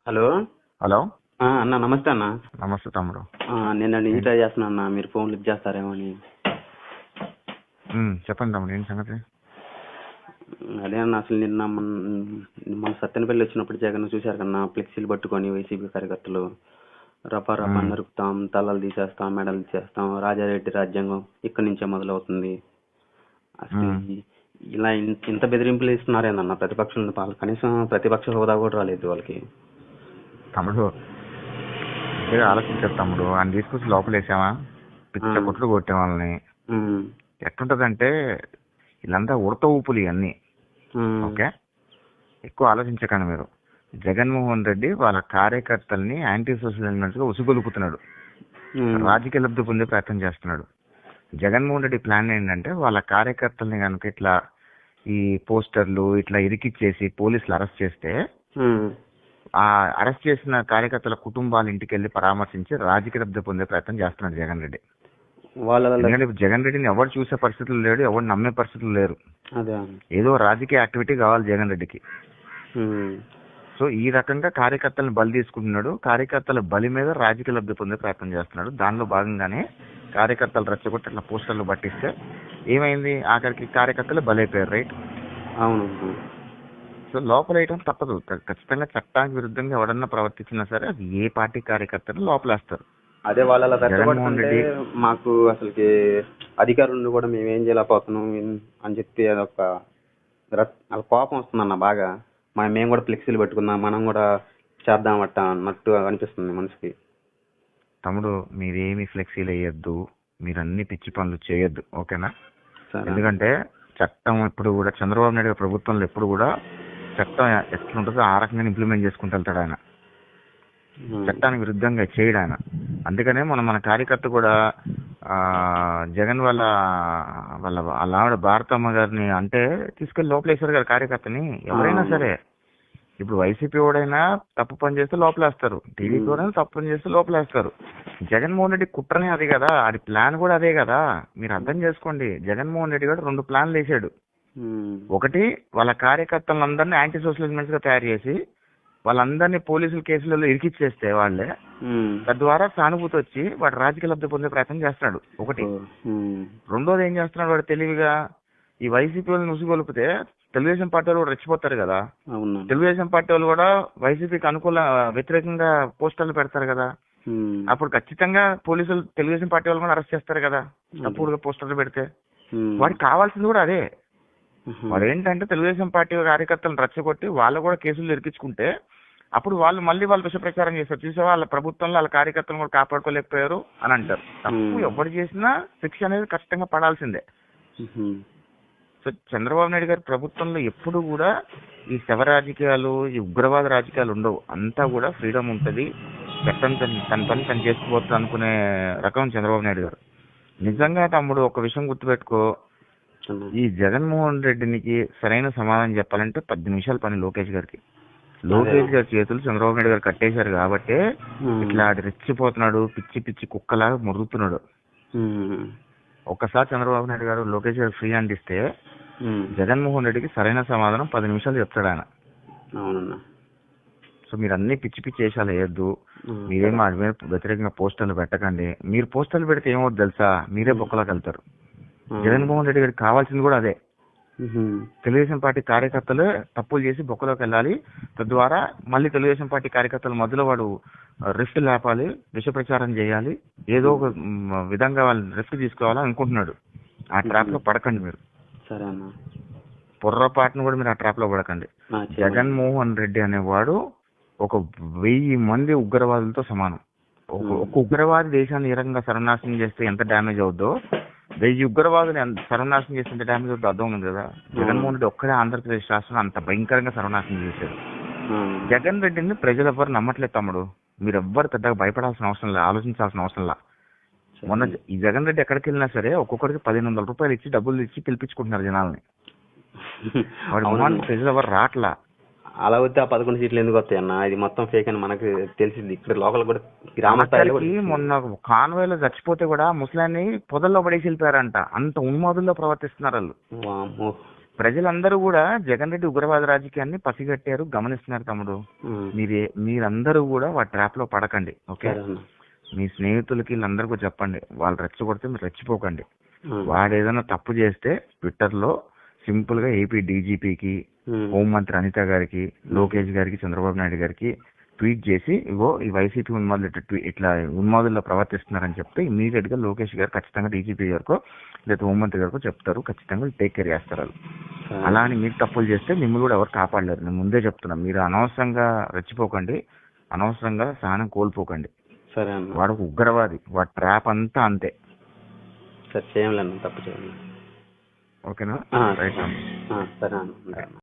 Hello. Hello. అన్న నమస్తే అన్న. నమస్తే తమ్ముడు. నేను నుంచి ట్రై చేస్తున్నా అన్న, మీరు ఫోన్ లిఫ్ట్ చేస్తారేమో అని. చెప్పండి తమ్ముడు, ఏంటి సంగతి? అదే అన్న, అసలు నిన్న మన సత్తెనపల్లి వచ్చినప్పుడు జగన్ చూశారు కన్నా, ఫ్లెక్సీలు పట్టుకొని వైసీపీ కార్యకర్తలు రపా రపా నరుకుతాం, తలలు తీసేస్తాం, మెడలు తీసేస్తాం, రాజారెడ్డి రాజ్యాంగం ఇక్కడి నుంచే మొదలవుతుంది. అసలు ఇలా ఇంత బెదిరింపులు ఇస్తున్నారేనన్న ప్రతిపక్షం, కనీసం ప్రతిపక్ష హోదా కూడా రాలేదు వాళ్ళకి. తమ్ముడు ఆలోచించారు తమ్ముడు, ఆయన తీసుకొచ్చి లోపల వేసామా, పిచ్చ కొట్లు కొట్టే వాళ్ళని. ఎట్టుంటదంటే వీళ్ళంతా ఉడత ఊపులు ఇవన్నీ. ఓకే, ఎక్కువ ఆలోచించకండి మీరు. జగన్మోహన్ రెడ్డి వాళ్ళ కార్యకర్తల్ని యాంటీ సోషల్ ఎలిమెంట్స్ గా ఉసుగొలుపుతున్నాడు, రాజకీయ లబ్ధి పొందే ప్రయత్నం చేస్తున్నాడు. జగన్మోహన్ రెడ్డి ప్లాన్ ఏంటంటే వాళ్ళ కార్యకర్తల్ని కనుక ఇట్లా ఈ పోస్టర్లు ఇట్లా ఇరికిచ్చేసి పోలీసులు అరెస్ట్ చేస్తే ఆ అరెస్ట్ చేసిన కార్యకర్తల కుటుంబాల ఇంటికి వెళ్లి పరామర్శించి రాజకీయ లబ్ధి పొందే ప్రయత్నం చేస్తున్నాడు జగన్ రెడ్డి. ఎందుకంటే జగన్ రెడ్డిని ఎవరు చూసే పరిస్థితులు లేడు, ఎవరు నమ్మే పరిస్థితులు లేరు. ఏదో రాజకీయ యాక్టివిటీ కావాలి జగన్ రెడ్డికి. సో ఈ రకంగా కార్యకర్తలను బలి తీసుకుంటున్నాడు, కార్యకర్తల బలి మీద రాజకీయ లబ్ధి పొందే ప్రయత్నం చేస్తున్నాడు. దానిలో భాగంగానే కార్యకర్తలు రెచ్చగొట్టి అట్లా పోస్టర్లు పట్టిస్తే ఏమైంది, ఆఖరికి కార్యకర్తలు బలైపోయారు. రైట్? అవును. సో లోపలేయటం తప్పదు, ఖచ్చితంగా చట్టానికి విరుద్ధంగా ఎవడన్నా ప్రవర్తించినా సరే అది ఏ పార్టీ కార్యకర్తను లోపలేస్తారు. అదే వాళ్ళ జగన్మోహన్ రెడ్డి మాకు అసలుకి అధికారులను కూడా మేము ఏం చేయలేకపోతున్నాం అని చెప్పి అదొక కోపం వస్తుందన్న బాగా. మేము కూడా ఫ్లెక్సీలు పెట్టుకుందాం, మనం కూడా చేద్దామట అన్నట్టు అనిపిస్తుంది మనసుకి. తమ్ముడు మీరేమి ఫ్లెక్సీలు వేయొద్దు, మీరు అన్ని పిచ్చి పనులు చేయొద్దు, ఓకేనా? ఎందుకంటే చట్టం ఎప్పుడు కూడా చంద్రబాబు నాయుడు ప్రభుత్వంలో ఎప్పుడు కూడా చట్టం ఎట్లుంటుందో ఆ రకంగా ఇంప్లిమెంట్ చేసుకుంటూ వెళ్తాడు ఆయన. చట్టానికి విరుద్ధంగా చేయడు ఆయన. అందుకనే మన కార్యకర్త కూడా జగన్ వాళ్ళ ఆవిడ భారతమ్మ గారిని అంటే తీసుకెళ్లి లోపలేశారు కదా కార్యకర్తని. ఎవరైనా సరే ఇప్పుడు వైసీపీ వాడైనా తప్పు పని చేస్తే లోపలేస్తారు, టీడీపీ వాడైనా తప్పు పని చేస్తే లోపలేస్తారు. జగన్మోహన్ రెడ్డి కుట్రనే అది కదా, అది ప్లాన్ కూడా అదే కదా. మీరు అర్థం చేసుకోండి, జగన్మోహన్ రెడ్డి గారు 2 ప్లాన్లు వేసాడు. ఒకటి, వాళ్ళ కార్యకర్తలందరినీ యాంటీ సోషల్ ఎలిమెంట్స్ గా తయారు చేసి వాళ్ళందరినీ పోలీసుల కేసులలో ఇరికిచ్చేస్తే వాళ్ళే, తద్వారా సానుభూతి వచ్చి వాడు రాజకీయ లబ్ధి పొందే ప్రయత్నం చేస్తున్నాడు. ఒకటి. రెండోది ఏం చేస్తున్నాడు వాడు తెలివిగా, ఈ వైసీపీ వాళ్ళని ఉసుగొలిపితే తెలుగుదేశం పార్టీ వాళ్ళు కూడా రెచ్చిపోతారు కదా. తెలుగుదేశం పార్టీ వాళ్ళు కూడా వైసీపీకి వ్యతిరేకంగా పోస్టర్లు పెడతారు కదా. అప్పుడు ఖచ్చితంగా పోలీసులు తెలుగుదేశం పార్టీ వాళ్ళు కూడా అరెస్ట్ చేస్తారు కదా తప్పుడుగా పోస్టర్లు పెడితే. వాడికి కావాల్సింది కూడా అదే. వాడు ఏంటంటే తెలుగుదేశం పార్టీ కార్యకర్తలను రెచ్చగొట్టి వాళ్ళు కూడా కేసులు ఇరికించుకుంటే అప్పుడు వాళ్ళు మళ్ళీ విష ప్రచారం చేస్తారు, చూసే వాళ్ళ ప్రభుత్వంలో వాళ్ళ కార్యకర్తలను కూడా కాపాడుకోలేకపోయారు అని అంటారు. తప్పు ఎవరు చేసినా శిక్ష అనేది ఖచ్చితంగా పడాల్సిందే. సో చంద్రబాబు నాయుడు గారి ప్రభుత్వంలో ఎప్పుడు కూడా ఈ శవ రాజకీయాలు, ఈ ఉగ్రవాద రాజకీయాలు ఉండవు. అంతా కూడా ఫ్రీడమ్ ఉంటది, చట్టం తన పని తను చేసుకుపోతుంది అనుకునే రకం చంద్రబాబు నాయుడు గారు. నిజంగా తమ్ముడు ఒక విషయం గుర్తుపెట్టుకో, ఈ జగన్మోహన్ రెడ్డికి సరైన సమాధానం చెప్పాలంటే 10 నిమిషాల పని లోకేష్ గారికి. లోకేష్ గారి చేతులు చంద్రబాబు నాయుడు గారు కట్టేశారు కాబట్టి ఇట్లా రెచ్చిపోతున్నాడు, పిచ్చి పిచ్చి కుక్కలాగా మురుగుతున్నాడు. ఒక్కసారి చంద్రబాబు నాయుడు గారు లోకేష్ గారు ఫ్రీ హ్యాండ్ ఇస్తే జగన్మోహన్ రెడ్డికి సరైన సమాధానం 10 నిమిషాలు చెప్తాడు ఆయన. సో మీరు అన్ని పిచ్చి పిచ్చి వేషాలు వేయద్దు, మీరేమో వాడి మీద వ్యతిరేకంగా పోస్టర్లు పెట్టకండి. మీరు పోస్టర్లు పెడితే ఏమవుతుంది తెలుసా, మీరే బొక్కలోకి వెళ్తారు. జగన్మోహన్ రెడ్డి గారికి కావాల్సింది కూడా అదే. తెలుగుదేశం పార్టీ కార్యకర్తలు తప్పులు చేసి బొక్కలోకి వెళ్ళాలి, తద్వారా మళ్ళీ తెలుగుదేశం పార్టీ కార్యకర్తల మధ్యలో వాడు రిస్క్ లేపాలి, విష ప్రచారం చేయాలి, ఏదో ఒక విధంగా వాళ్ళని రిస్క్ తీసుకోవాలని అనుకుంటున్నాడు. ఆ ట్రాప్ లో పడకండి మీరు. పొర్రపాటును కూడా మీరు ఆ ట్రాప్ లో పడకండి. జగన్మోహన్ రెడ్డి అనేవాడు ఒక 1000 మంది ఉగ్రవాదులతో సమానం. ఒక ఉగ్రవాది దేశాన్ని ఈ రకంగా సర్వనాశనం చేస్తే ఎంత డ్యామేజ్ అవుద్దో, 1000 ఉగ్రవాదులు సర్వనాశనం చేస్తే ఎంత డ్యామేజ్ అవుతుందో అర్థం ఉంది కదా. జగన్మోహన్ రెడ్డి ఒక్కడే ఆంధ్రప్రదేశ్ రాష్ట్రంలో అంత భయంకరంగా సర్వనాశనం చేశాడు. జగన్ రెడ్డిని ప్రజలు ఎవ్వరు నమ్మట్లేదు తమ్ముడు. మీరు ఎవ్వరు పెద్దగా భయపడాల్సిన అవసరం లేదు, ఆలోచించాల్సిన అవసరం లేదు. మొన్న ఈ జగన్ రెడ్డి ఎక్కడికి వెళ్ళినా సరే ఒక్కొక్కరికి 1500 రూపాయలు ఇచ్చి డబ్బులు ఇచ్చి పిలిపించుకుంటున్నారు జనాల్ని. వాడి మొహాన్ని ప్రజలు ఎవరు రాట్లా. అలా వస్తే ఆ 11 సీట్లు ఎందుకు వస్తాయి అన్న, ఇది మొత్తం ఫేక్ అని మనకు తెలిసింది. ఇక్కడ లోకల్ కూడా గ్రామ స్థాయిలో మొన్న కాన్వేలో చచ్చిపోతే కూడా ముస్లాన్ని పొదల్లో పడేసి వెళ్ళిపోయారంట. అంత ఉన్మాదుల్లో ప్రవర్తిస్తున్నారు వాళ్ళు. ప్రజలందరూ కూడా జగన్ రెడ్డి ఉగ్రవాద రాజకీయాన్ని పసిగట్టారు, గమనిస్తున్నారు తమ్ముడు. మీరందరూ కూడా వాటి ట్రాప్ లో పడకండి. ఓకే, మీ స్నేహితులకి వీళ్ళందరికీ చెప్పండి, వాళ్ళు రెచ్చగొడితే మీరు రెచ్చిపోకండి. వాడు ఏదైనా తప్పు చేస్తే ట్విట్టర్ లో సింపుల్ గా ఏపీ డీజీపీకి, హోంమంత్రి అనిత గారికి, లోకేష్ గారికి, చంద్రబాబు నాయుడు గారికి ట్వీట్ చేసి ఇగో ఈ వైసీపీ ఉన్మాదులు ఇట్లా ఉన్మాదుల్లో ప్రవర్తిస్తున్నారని చెప్తే ఇమీడియట్ గా లోకేష్ గారు ఖచ్చితంగా డీజీపీ గారికో లేదా హోంమంత్రి గారికో చెప్తారు, ఖచ్చితంగా టేక్ కేర్ చేస్తారు వాళ్ళు. అలా అని మీరు తప్పులు చేస్తే మిమ్మల్ని కూడా ఎవరు కాపాడలేరు. నేను ముందే చెప్తున్నా, మీరు అనవసరంగా రెచ్చిపోకండి, అనవసరంగా సహనం కోల్పోకండి. సరే అన్న. వాడు ఒక ఉగ్రవాది, వాడి ట్రాప్ అంతా అంతే. సరే, చేయాలన్న, తప్పు చేయాలి. ఓకేనా? రైట్. సరే అన్న.